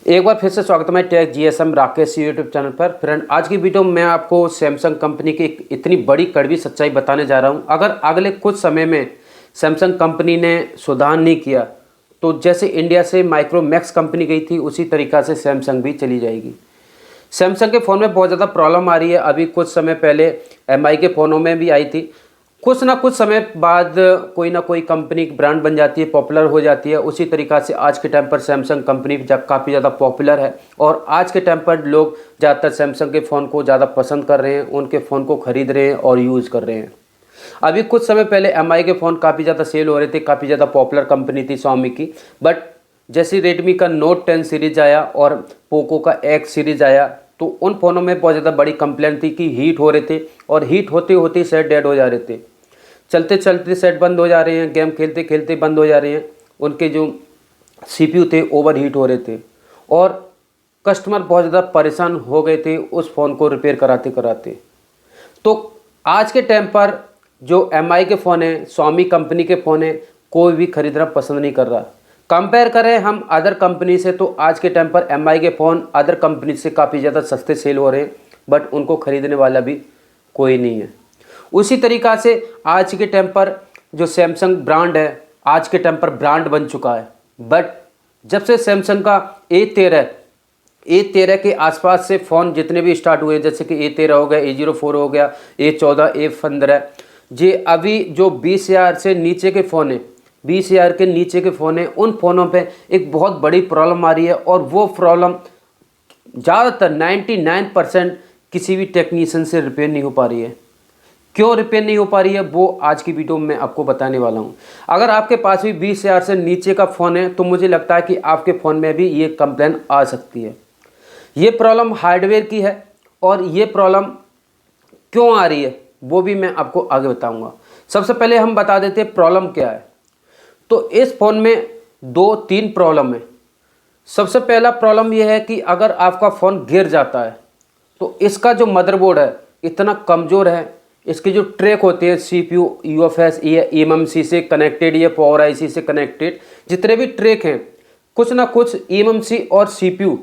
एक बार फिर से स्वागत है tech GSM Rakesh YouTube channel पर। फ्रेंड, आज की वीडियो में मैं आपको सैमसंग कंपनी की एक इतनी बड़ी कड़वी सच्चाई बताने जा रहा हूं। अगर अगले कुछ समय में सैमसंग कंपनी ने सुधार नहीं किया तो जैसे इंडिया से माइक्रोमैक्स कंपनी गई थी उसी तरीक़ा से सैमसंग भी चली जाएगी। सैमसंग के फ़ोन में बहुत ज़्यादा प्रॉब्लम आ रही है। अभी कुछ समय पहले एमआई के फ़ोनों में भी आई थी। कुछ ना कुछ समय बाद कोई ना कोई कंपनी ब्रांड बन जाती है, पॉपुलर हो जाती है। उसी तरीक़ा से आज के टाइम पर सैमसंग कंपनी काफ़ी ज़्यादा पॉपुलर है और आज के टाइम पर लोग ज़्यादातर सैमसंग के फ़ोन को ज़्यादा पसंद कर रहे हैं, उनके फ़ोन को ख़रीद रहे हैं और यूज़ कर रहे हैं। अभी कुछ समय पहले एमआई के फ़ोन काफ़ी ज़्यादा सेल हो रहे थे, काफ़ी ज़्यादा पॉपुलर कंपनी थी Xiaomi की। बट जैसे रेडमी का नोट 10 सीरीज़ आया और पोको का एक्स सीरीज़ आया तो उन फ़ोनों में बहुत ज़्यादा बड़ी कंप्लेंट थी कि हीट हो रहे थे और हीट होते होते सेट डेड हो जा रहे थे, चलते चलते सेट बंद हो जा रहे हैं, गेम खेलते खेलते बंद हो जा रहे हैं। उनके जो सीपीयू थे ओवर हीट हो रहे थे और कस्टमर बहुत ज़्यादा परेशान हो गए थे उस फ़ोन को रिपेयर कराते कराते। तो आज के टाइम पर जो एमआई के फ़ोन है, Xiaomi कंपनी के फ़ोन है, कोई भी खरीदना पसंद नहीं कर रहा। कंपेयर करें हम अदर कंपनी से तो आज के टाइम पर एमआई के फ़ोन अदर कंपनी से काफ़ी ज़्यादा सस्ते सेल हो रहे हैं, बट उनको ख़रीदने वाला भी कोई नहीं है। उसी तरीक़ा से आज के टाइम पर जो सैमसंग ब्रांड है आज के टाइम पर ब्रांड बन चुका है। बट जब से सैमसंग का A13 के आसपास से फ़ोन जितने भी स्टार्ट हुए, जैसे कि A13 हो गया, A04 हो गया, A14, A15, ये अभी जो 20,000 से नीचे के फ़ोन हैं, 20,000 के नीचे के फ़ोन हैं, उन फ़ोनों पे एक बहुत बड़ी प्रॉब्लम आ रही है। और वो प्रॉब्लम ज़्यादातर 99% किसी भी टेक्नीशियन से रिपेयर नहीं हो पा रही है। क्यों रिपेयर नहीं हो पा रही है वो आज की वीडियो में मैं आपको बताने वाला हूं। अगर आपके पास भी 20,000 से नीचे का फ़ोन है तो मुझे लगता है कि आपके फ़ोन में भी ये कंप्लेन आ सकती है। ये प्रॉब्लम हार्डवेयर की है और ये प्रॉब्लम क्यों आ रही है वो भी मैं आपको आगे बताऊंगा। सबसे पहले हम बता देते हैं प्रॉब्लम क्या है। तो इस फ़ोन में 2-3 प्रॉब्लम है। सबसे पहला प्रॉब्लम यह है कि अगर आपका फ़ोन गिर जाता है तो इसका जो मदरबोर्ड है इतना कमज़ोर है, इसके जो ट्रैक होते हैं CPU, UFS, ये eMMC से कनेक्टेड, ये पावर IC से कनेक्टेड, जितने भी ट्रैक हैं कुछ ना कुछ eMMC और CPU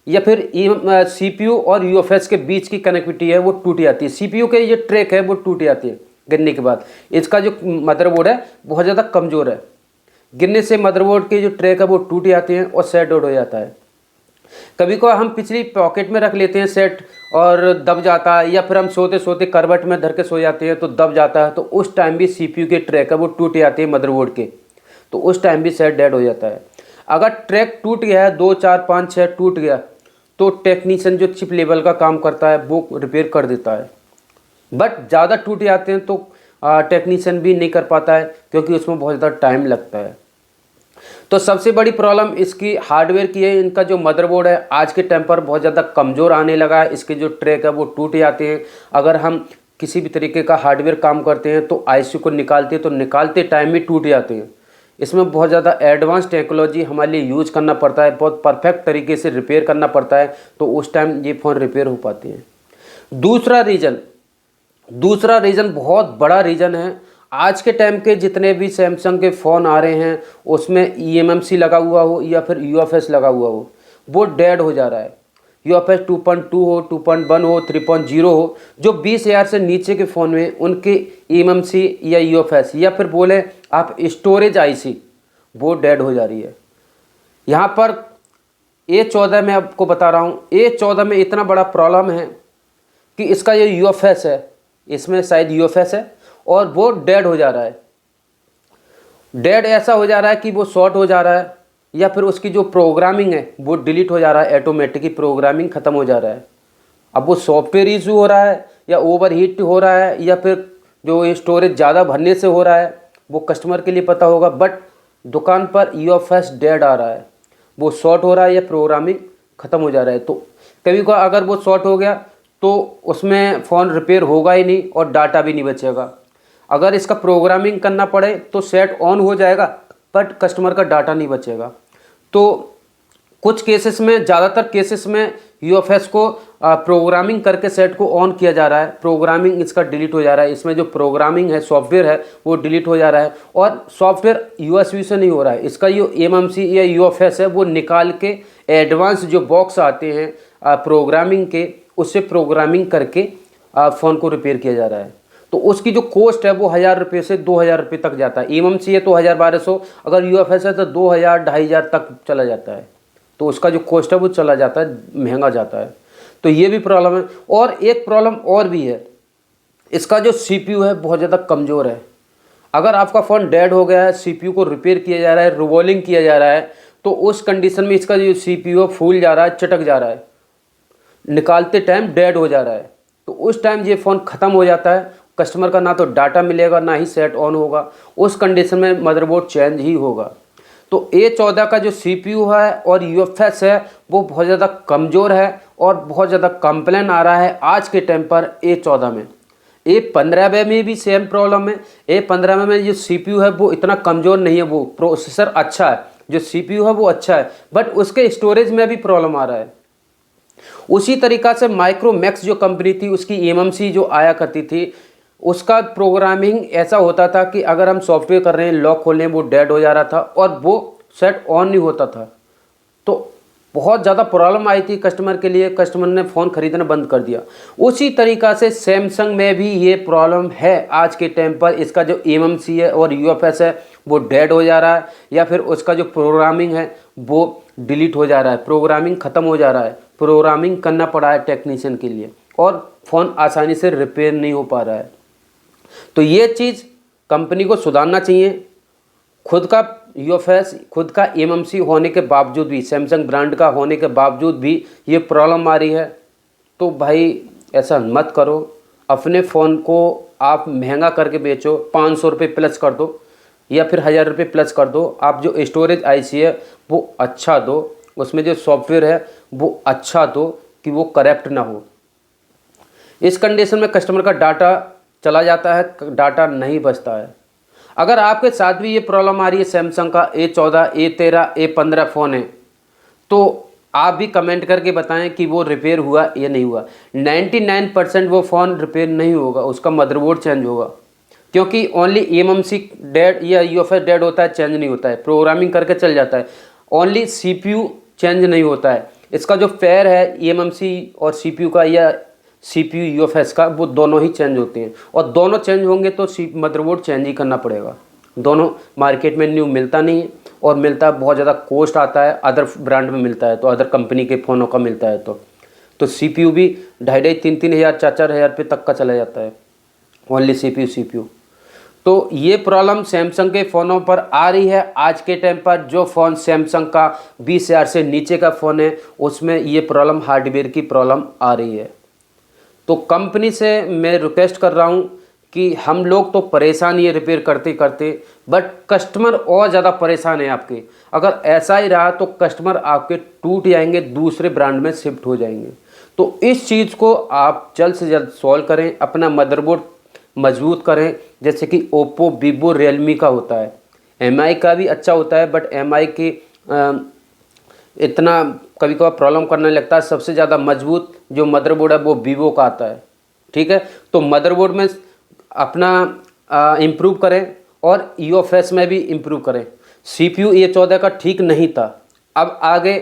या फिर CPU और UFS के बीच की कनेक्टिविटी है वो टूट जाती है। CPU के ये ट्रैक है वो टूट जाती है गिरने के बाद। इसका जो मदरबोर्ड है बहुत ज़्यादा कमज़ोर है, गिरने से मदरबोर्ड के जो ट्रैक है वो टूट जाते हैं और सेट आउट हो जाता है। कभी को हम पिछली पॉकेट में रख लेते हैं सेट और दब जाता है, या फिर हम सोते सोते करवट में धर के सो जाते हैं तो दब जाता है, तो उस टाइम भी CPU के ट्रैक है वो टूट जाते हैं मदरबोर्ड के, तो उस टाइम भी सेट डेड हो जाता है। अगर ट्रैक टूट गया है 2, 4, 5, 6 टूट गया तो टेक्नीशियन जो चिप लेवल का काम करता है वो रिपेयर कर देता है। बट ज़्यादा टूट जाते हैं तो टेक्नीशियन भी नहीं कर पाता है क्योंकि उसमें बहुत ज़्यादा टाइम लगता है। तो सबसे बड़ी प्रॉब्लम इसकी हार्डवेयर की है। इनका जो मदरबोर्ड है आज के टाइम पर बहुत ज़्यादा कमज़ोर आने लगा है, इसके जो ट्रैक है वो टूट जाते हैं। अगर हम किसी भी तरीके का हार्डवेयर काम करते हैं तो IC को निकालते हैं तो निकालते टाइम भी टूट जाते हैं। इसमें बहुत ज़्यादा एडवांस टेक्नोलॉजी हमारे लिए यूज़ करना पड़ता है, बहुत परफेक्ट तरीके से रिपेयर करना पड़ता है, तो उस टाइम ये फ़ोन रिपेयर हो पाते हैं। दूसरा रीज़न बहुत बड़ा रीज़न है। आज के टाइम के जितने भी सैमसंग के फ़ोन आ रहे हैं उसमें eMMC लगा हुआ हो या फिर UFS लगा हुआ हो, वो डेड हो जा रहा है। UFS 2.2 हो, 2.1 हो, 3.0 हो, जो 20,000 से नीचे के फ़ोन में उनके eMMC या UFS या फिर बोले आप स्टोरेज IC वो डेड हो जा रही है। यहाँ पर A14 में आपको बता रहा हूँ, A14 में इतना बड़ा प्रॉब्लम है कि इसका ये UFS है, इसमें शायद UFS है और वो डेड हो जा रहा है। डेड ऐसा हो जा रहा है कि वो शॉर्ट हो जा रहा है या फिर उसकी जो प्रोग्रामिंग है वो डिलीट हो जा रहा है, ऑटोमेटिक ही प्रोग्रामिंग ख़त्म हो जा रहा है। अब वो सॉफ्टवेयर इशू हो रहा है या ओवर हीट हो रहा है या फिर जो स्टोरेज ज़्यादा भरने से हो रहा है वो कस्टमर के लिए पता होगा। बट दुकान पर UFS डेड आ रहा है, वो शॉर्ट हो रहा है या प्रोग्रामिंग ख़त्म हो जा रहा है। तो कभी को अगर वो शॉर्ट हो गया तो उसमें फ़ोन रिपेयर होगा ही नहीं और डाटा भी नहीं बचेगा। अगर इसका प्रोग्रामिंग करना पड़े तो सेट ऑन हो जाएगा बट कस्टमर का डाटा नहीं बचेगा। तो कुछ केसेस में, ज़्यादातर केसेस में UFS को प्रोग्रामिंग करके सेट को ऑन किया जा रहा है, प्रोग्रामिंग इसका डिलीट हो जा रहा है, इसमें जो प्रोग्रामिंग है सॉफ्टवेयर है वो डिलीट हो जा रहा है, और सॉफ्टवेयर यूएसबी से नहीं हो रहा है, इसका जो एमएमसी या यूएफएस है वो निकाल के एडवांस जो बॉक्स आते हैं प्रोग्रामिंग के, उससे प्रोग्रामिंग करके फ़ोन को रिपेयर किया जा रहा है। तो उसकी जो कॉस्ट है वो 1000 रुपये से 2000 रुपये तक जाता है। एमएमसी है तो 1000-1200, अगर यूएफएस है तो 2000-2500 तक चला जाता है। तो उसका जो कॉस्ट है वो चला जाता है, महंगा जाता है। तो ये भी प्रॉब्लम है। और एक प्रॉब्लम और भी है, इसका जो सीपीयू है बहुत ज़्यादा कमज़ोर है। अगर आपका फ़ोन डेड हो गया है, सीपीयू को रिपेयर किया जा रहा है, रिवॉल्विंग किया जा रहा है, तो उस कंडीशन में इसका जो सीपीयू फूल जा रहा है, चटक जा रहा है, निकालते टाइम डेड हो जा रहा है। तो उस टाइम ये फ़ोन ख़त्म हो जाता है, कस्टमर का ना तो डाटा मिलेगा ना ही सेट ऑन होगा, उस कंडीशन में मदरबोर्ड चेंज ही होगा। तो A14 का जो CPU है और UFS है वो बहुत ज़्यादा कमज़ोर है और बहुत ज़्यादा कंप्लेन आ रहा है आज के टाइम पर A14 में। A15 में भी सेम प्रॉब्लम है। A15 में जो CPU है वो इतना कमज़ोर नहीं है, वो प्रोसेसर अच्छा है, जो CPU है वो अच्छा है, बट उसके स्टोरेज में भी प्रॉब्लम आ रहा है। उसी तरीक़ा से माइक्रोमैक्स जो कंपनी थी उसकी एमएमसी जो आया करती थी, उसका प्रोग्रामिंग ऐसा होता था कि अगर हम सॉफ्टवेयर कर रहे हैं, लॉक खोल रहे हैं, वो डेड हो जा रहा था और वो सेट ऑन नहीं होता था। तो बहुत ज़्यादा प्रॉब्लम आई थी कस्टमर के लिए, कस्टमर ने फ़ोन ख़रीदना बंद कर दिया। उसी तरीक़ा से सैमसंग में भी ये प्रॉब्लम है आज के टाइम पर। इसका जो एमएमसी है और यूएफएस है वो डेड हो जा रहा है, या फिर उसका जो प्रोग्रामिंग है वो डिलीट हो जा रहा है, प्रोग्रामिंग ख़त्म हो जा रहा है, प्रोग्रामिंग करना पड़ा है टेक्नीशियन के लिए, और फ़ोन आसानी से रिपेयर नहीं हो पा रहा है। तो ये चीज़ कंपनी को सुधारना चाहिए। खुद का यूएफएस, खुद का एमएमसी होने के बावजूद भी, सैमसंग ब्रांड का होने के बावजूद भी ये प्रॉब्लम आ रही है। तो भाई ऐसा मत करो, अपने फ़ोन को आप महंगा करके बेचो, 500 रुपये प्लस कर दो या फिर 1000 रुपये प्लस कर दो। आप जो स्टोरेज आईसी है वो अच्छा दो, उसमें जो सॉफ्टवेयर है वो अच्छा दो कि वो करप्ट ना हो। इस कंडीशन में कस्टमर का डाटा चला जाता है, डाटा नहीं बचता है। अगर आपके साथ भी ये प्रॉब्लम आ रही है, सैमसंग का A14, A13, A15 फ़ोन है, तो आप भी कमेंट करके बताएं कि वो रिपेयर हुआ या नहीं हुआ। 99% वो फ़ोन रिपेयर नहीं होगा, उसका मदरबोर्ड चेंज होगा, क्योंकि ओनली एमएमसी डेड या यूएफएस डेड होता है, चेंज नहीं होता है, प्रोग्रामिंग करके चल जाता है। ओनली सीपीयू चेंज नहीं होता है। इसका जो पेयर है एमएमसी और सीपीयू का या सीपीयू यूएफएस का, वो दोनों ही चेंज होते हैं, और दोनों चेंज होंगे तो मदरबोर्ड चेंज ही करना पड़ेगा। दोनों मार्केट में न्यू मिलता नहीं है, और मिलता है बहुत ज़्यादा कॉस्ट आता है, अदर ब्रांड में मिलता है तो अदर कंपनी के फ़ोनों का मिलता है तो सीपीयू भी 2,500-3,000 हज़ार 4,000 रुपये तक का चला जाता है, ओनली सीपीयू। तो ये प्रॉब्लम सैमसंग के फ़ोनों पर आ रही है आज के टाइम पर। जो फ़ोन सैमसंग का 20,000 से नीचे का फ़ोन है उसमें ये प्रॉब्लम, हार्डवेयर की प्रॉब्लम आ रही है। तो कंपनी से मैं रिक्वेस्ट कर रहा हूँ कि हम लोग तो परेशान ही है रिपेयर करते करते, बट कस्टमर और ज़्यादा परेशान है आपके। अगर ऐसा ही रहा तो कस्टमर आपके टूट जाएंगे, दूसरे ब्रांड में शिफ्ट हो जाएंगे। तो इस चीज़ को आप जल्द से जल्द सॉल्व करें, अपना मदरबोर्ड मजबूत करें, जैसे कि ओप्पो, वीवो, रियलमी का होता है। एमआई का भी अच्छा होता है, बट एमआई के इतना कभी कभार प्रॉब्लम करने लगता है। सबसे ज़्यादा मजबूत जो मदरबोर्ड है वो वीवो का आता है, ठीक है। तो मदरबोर्ड में अपना इम्प्रूव करें और यूएफएस में भी इम्प्रूव करें। सीपीयू A14 का ठीक नहीं था, अब आगे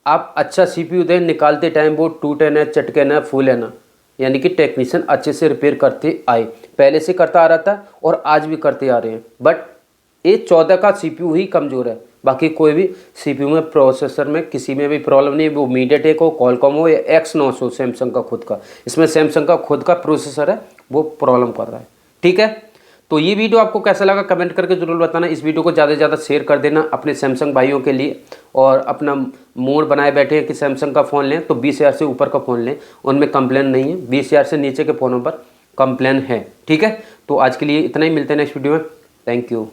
आप अच्छा सीपीयू दें, निकालते टाइम वो टूटे ना, चटके ना, फूले ना, यानी कि टेक्नीशियन अच्छे से रिपेयर करते आए। पहले से करता आ रहा था और आज भी करते आ रहे हैं, बट A14 का सीपीयू ही कमज़ोर है। बाकी कोई भी सीपीयू में, प्रोसेसर में किसी में भी प्रॉब्लम नहीं है, वो मीडियाटेक हो, क्वालकॉम हो या Exynos हो, सैमसंग का खुद का, इसमें सैमसंग का खुद का प्रोसेसर है वो प्रॉब्लम कर रहा है, ठीक है। तो ये वीडियो आपको कैसा लगा कमेंट करके ज़रूर बताना। इस वीडियो को ज़्यादा से ज़्यादा शेयर कर देना अपने सैमसंग भाइयों के लिए, और अपना मूड बनाए बैठे हैं कि सैमसंग का फ़ोन लें तो 20,000 से ऊपर का फ़ोन लें, उनमें कंप्लेन नहीं है। 20,000 से नीचे के फ़ोनों पर कंप्लेन है, ठीक है। तो आज के लिए इतना ही, मिलते हैं नेक्स्ट वीडियो में। Thank you.